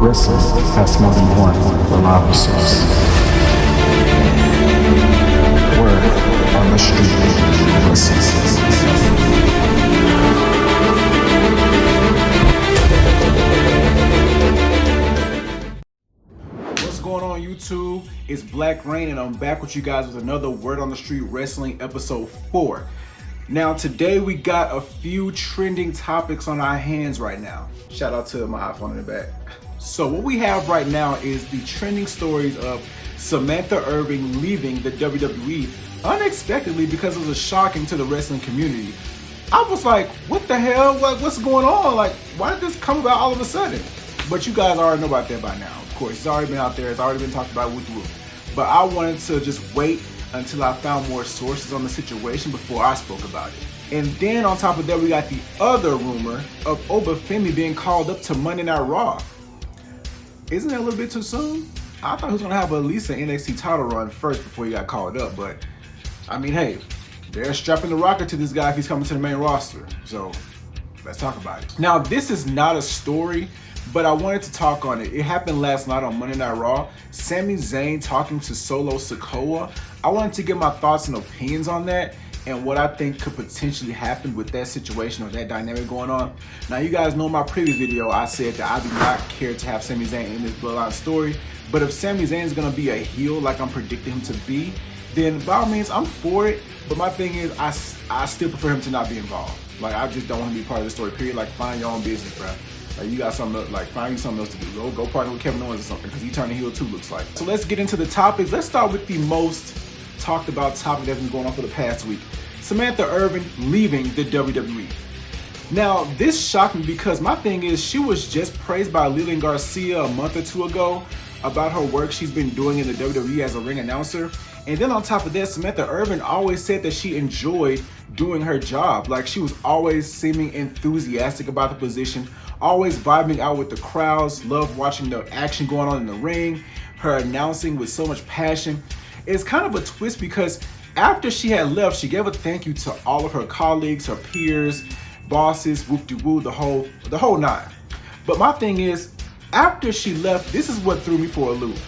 Wrestling has more than one reliable source. Word on the street. What's going on, YouTube? It's Black Rain, and I'm back with you guys with another Word on the Street Wrestling episode 4. Now, today we got a few trending topics on our hands right now. Shout out to my iPhone in the back. So what we have right now is the trending stories of Samantha Irvin leaving the WWE unexpectedly because it was shocking to the wrestling community. I was like, what the hell? What's going on? Like, why did this come about all of a sudden? But you guys already know about that by now. Of course, it's already been out there. It's already been talked about with Woo. But I wanted to just wait until I found more sources on the situation before I spoke about it. And then on top of that, we got the other rumor of Oba Femi being called up to Monday Night Raw. Isn't that a little bit too soon? I thought he was gonna have at least an NXT title run first before he got called up, but I mean, hey, they're strapping the rocket to this guy if he's coming to the main roster. So let's talk about it. Now, this is not a story, but I wanted to talk on it. It happened last night on Monday Night Raw. Sami Zayn talking to Solo Sikoa. I wanted to get my thoughts and opinions on that and what I think could potentially happen with that situation or that dynamic going on. Now, you guys know in my previous video, I said that I do not care to have Sami Zayn in this Bloodline story, but if Sami Zayn is gonna be a heel like I'm predicting him to be, then by all means, I'm for it. But my thing is, I still prefer him to not be involved. Like, I just don't want to be part of the story, period. Like, find your own business, bro. Like, you got something else, like, find you something else to do. Go partner with Kevin Owens or something, because he turned heel too, looks like. So let's get into the topics. Let's start with the most talked about topic that's been going on for the past week. Samantha Irvin leaving the WWE. Now, this shocked me because my thing is, she was just praised by Lilian Garcia a month or two ago about her work she's been doing in the WWE as a ring announcer. And then on top of that, Samantha Irvin always said that she enjoyed doing her job. Like, she was always seeming enthusiastic about the position, always vibing out with the crowds, loved watching the action going on in the ring, her announcing with so much passion. It's kind of a twist because after she had left, she gave a thank you to all of her colleagues, her peers, bosses, whoop-de-woo, the whole nine. But my thing is, after she left, this is what threw me for a loop.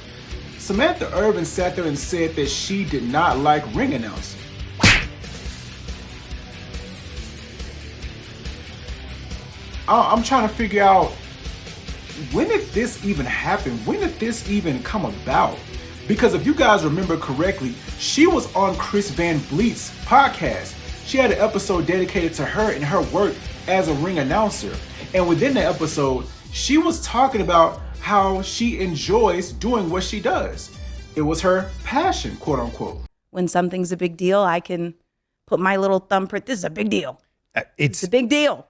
Samantha Irvin sat there and said that she did not like ring announcing. I'm trying to figure out, when did this even happen? When did this even come about? Because if you guys remember correctly, she was on Chris Van Vliet's podcast. She had an episode dedicated to her and her work as a ring announcer. And within the episode, she was talking about how she enjoys doing what she does. It was her passion, quote unquote. When something's a big deal, I can put my little thumbprint. This is a big deal. It's a big deal.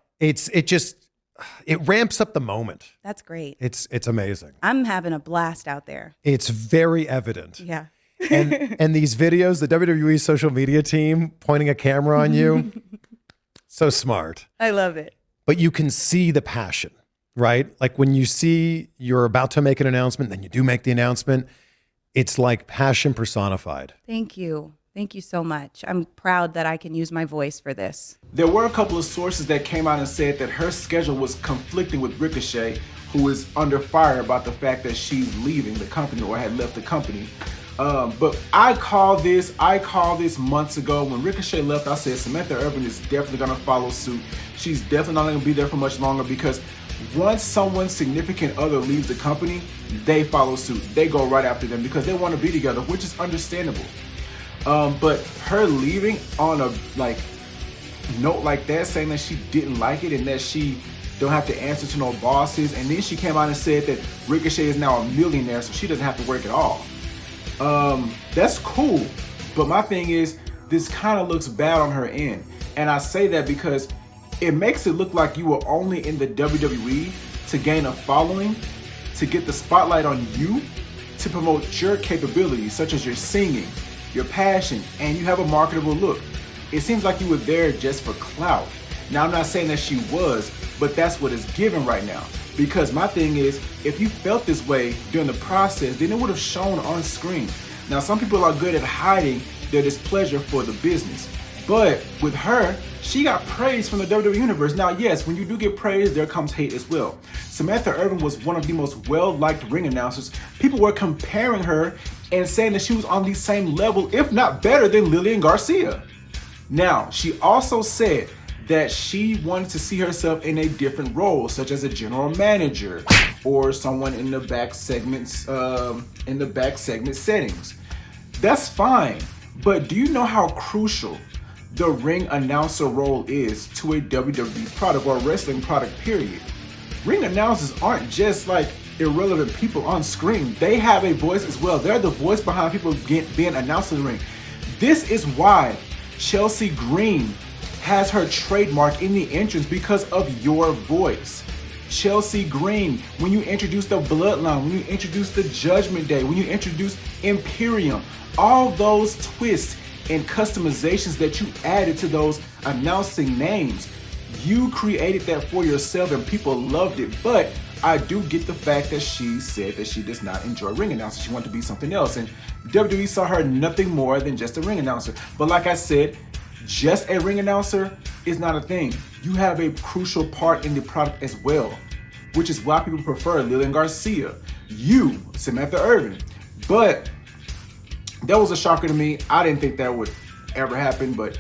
It ramps up the moment. That's great. It's amazing. I'm having a blast out there. It's very evident. Yeah. and these videos, the WWE social media team pointing a camera on you, so smart. I love it. But you can see the passion, right? Like when you see you're about to make an announcement, then you do make the announcement. It's like passion personified. Thank you. Thank you so much. I'm proud that I can use my voice for this. There were a couple of sources that came out and said that her schedule was conflicting with Ricochet, who is under fire about the fact that she's leaving the company or had left the company. But I called this months ago. When Ricochet left, I said Samantha Irvin is definitely going to follow suit. She's definitely not going to be there for much longer because once someone's significant other leaves the company, they follow suit. They go right after them because they want to be together, which is understandable. But her leaving on a note like that, saying that she didn't like it and that she don't have to answer to no bosses, and then she came out and said that Ricochet is now a millionaire, so she doesn't have to work at all. That's cool, but my thing is, this kind of looks bad on her end, and I say that because it makes it look like you were only in the WWE to gain a following, to get the spotlight on you, to promote your capabilities, such as your singing, your passion, and you have a marketable look. It seems like you were there just for clout. Now, I'm not saying that she was, but that's what is given right now. Because my thing is, if you felt this way during the process, then it would have shown on screen. Now, some people are good at hiding their displeasure for the business. But with her, she got praise from the WWE Universe. Now, yes, when you do get praise, there comes hate as well. Samantha Irvin was one of the most well-liked ring announcers. People were comparing her and saying that she was on the same level, if not better, than Lillian Garcia. Now, she also said that she wanted to see herself in a different role, such as a general manager or someone in the back segments, settings. That's fine, but do you know how crucial the ring announcer role is to a WWE product or a wrestling product, period? Ring announcers aren't just like irrelevant people on screen. They have a voice as well. They're the voice behind people being announced in the ring. This is why Chelsea Green has her trademark in the entrance, because of your voice. Chelsea Green, when you introduce the Bloodline, when you introduce the Judgment Day, when you introduce Imperium, all those twists and customizations that you added to those announcing names, you created that for yourself and people loved it. But I do get the fact that she said that she does not enjoy ring announcers. She wanted to be something else, and WWE saw her nothing more than just a ring announcer. But like I said, just a ring announcer is not a thing. You have a crucial part in the product as well, which is why people prefer Lillian Garcia, you, Samantha Irvin. But that was a shocker to me. I didn't think that would ever happen, but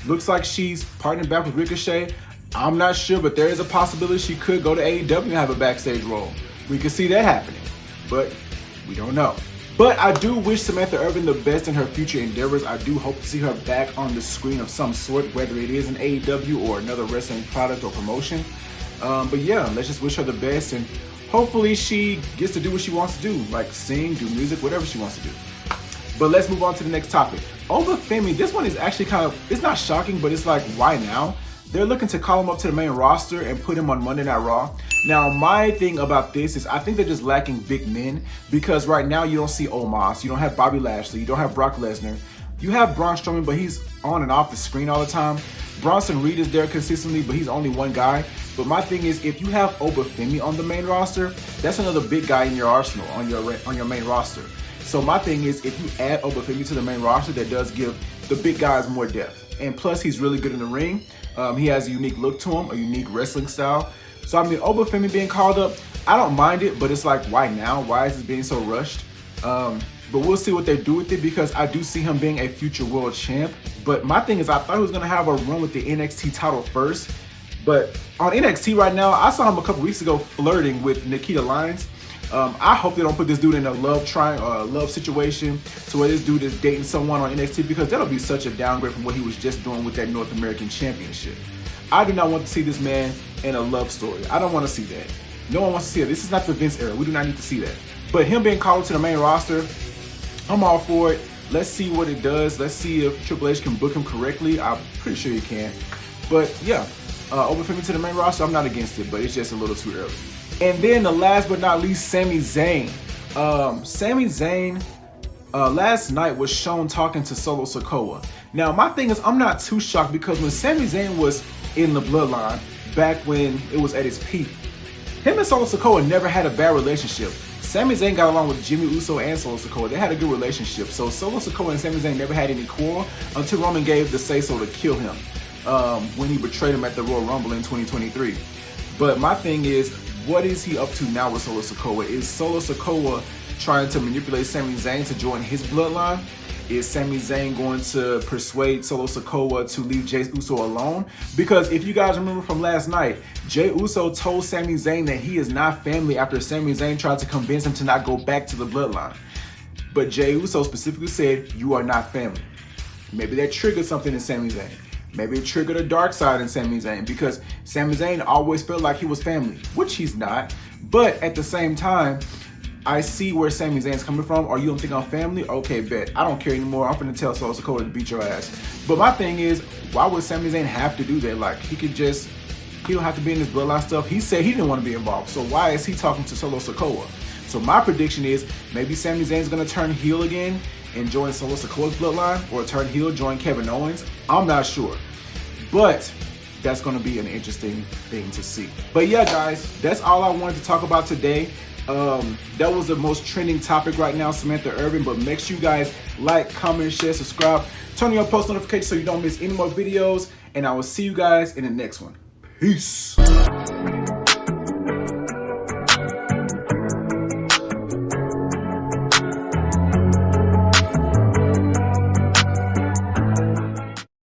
looks like she's partnering back with Ricochet. I'm not sure, but there is a possibility she could go to AEW and have a backstage role. We could see that happening, but we don't know. But I do wish Samantha Irvin the best in her future endeavors. I do hope to see her back on the screen of some sort, whether it is an AEW or another wrestling product or promotion. But yeah, let's just wish her the best, and hopefully she gets to do what she wants to do, like sing, do music, whatever she wants to do. But let's move on to the next topic. Oba Femi, this one is actually it's not shocking, but it's like, why now? They're looking to call him up to the main roster and put him on Monday Night Raw. Now, my thing about this is I think they're just lacking big men, because right now you don't see Omos, you don't have Bobby Lashley, you don't have Brock Lesnar. You have Braun Strowman, but he's on and off the screen all the time. Bronson Reed is there consistently, but he's only one guy. But my thing is, if you have Oba Femi on the main roster, that's another big guy in your arsenal, on your main roster. So my thing is, if you add Oba Femi to the main roster, that does give the big guys more depth. And plus, he's really good in the ring. He has a unique look to him, a unique wrestling style. So I mean, Oba Femi being called up, I don't mind it, but it's like, why now? Why is this being so rushed? But we'll see what they do with it, because I do see him being a future world champ. But my thing is, I thought he was gonna have a run with the NXT title first. But on NXT right now, I saw him a couple weeks ago flirting with Nikita Lyons. I hope they don't put this dude in a love situation to where this dude is dating someone on NXT, because that'll be such a downgrade from what he was just doing with that North American Championship. I do not want to see this man in a love story. I don't want to see that. No one wants to see it. This is not the Vince era. We do not need to see that. But him being called to the main roster, I'm all for it. Let's see what it does. Let's see if Triple H can book him correctly. I'm pretty sure he can. But yeah, Oba Femi to the main roster, I'm not against it, but it's just a little too early. And then the last but not least, Sami Zayn. Sami Zayn last night was shown talking to Solo Sikoa. Now my thing is, I'm not too shocked, because when Sami Zayn was in the Bloodline, back when it was at its peak, him and Solo Sikoa never had a bad relationship. Sami Zayn got along with Jimmy Uso and Solo Sikoa. They had a good relationship. So Solo Sikoa and Sami Zayn never had any quarrel until Roman gave the say-so to kill him when he betrayed him at the Royal Rumble in 2023. But my thing is, what is he up to now with Solo Sikoa? Is Solo Sikoa trying to manipulate Sami Zayn to join his bloodline? Is Sami Zayn going to persuade Solo Sikoa to leave Jey Uso alone? Because if you guys remember from last night, Jey Uso told Sami Zayn that he is not family after Sami Zayn tried to convince him to not go back to the bloodline. But Jey Uso specifically said, you are not family. Maybe that triggered something in Sami Zayn. Maybe it triggered a dark side in Sami Zayn, because Sami Zayn always felt like he was family, which he's not. But at the same time, I see where Sami Zayn's coming from. Or you don't think I'm family? Okay, bet. I don't care anymore. I'm finna tell Solo Sikoa to beat your ass. But my thing is, why would Sami Zayn have to do that? Like, he don't have to be in this bloodline stuff. He said he didn't want to be involved. So why is he talking to Solo Sikoa? So my prediction is, maybe Sami Zayn's gonna turn heel again and join Solo Sikoa's bloodline, or turn heel, join Kevin Owens. I'm not sure. But that's gonna be an interesting thing to see. But yeah, guys, that's all I wanted to talk about today. That was the most trending topic right now, Samantha Irvin. But make sure you guys like, comment, share, subscribe, turn on your post notifications so you don't miss any more videos. And I will see you guys in the next one. Peace.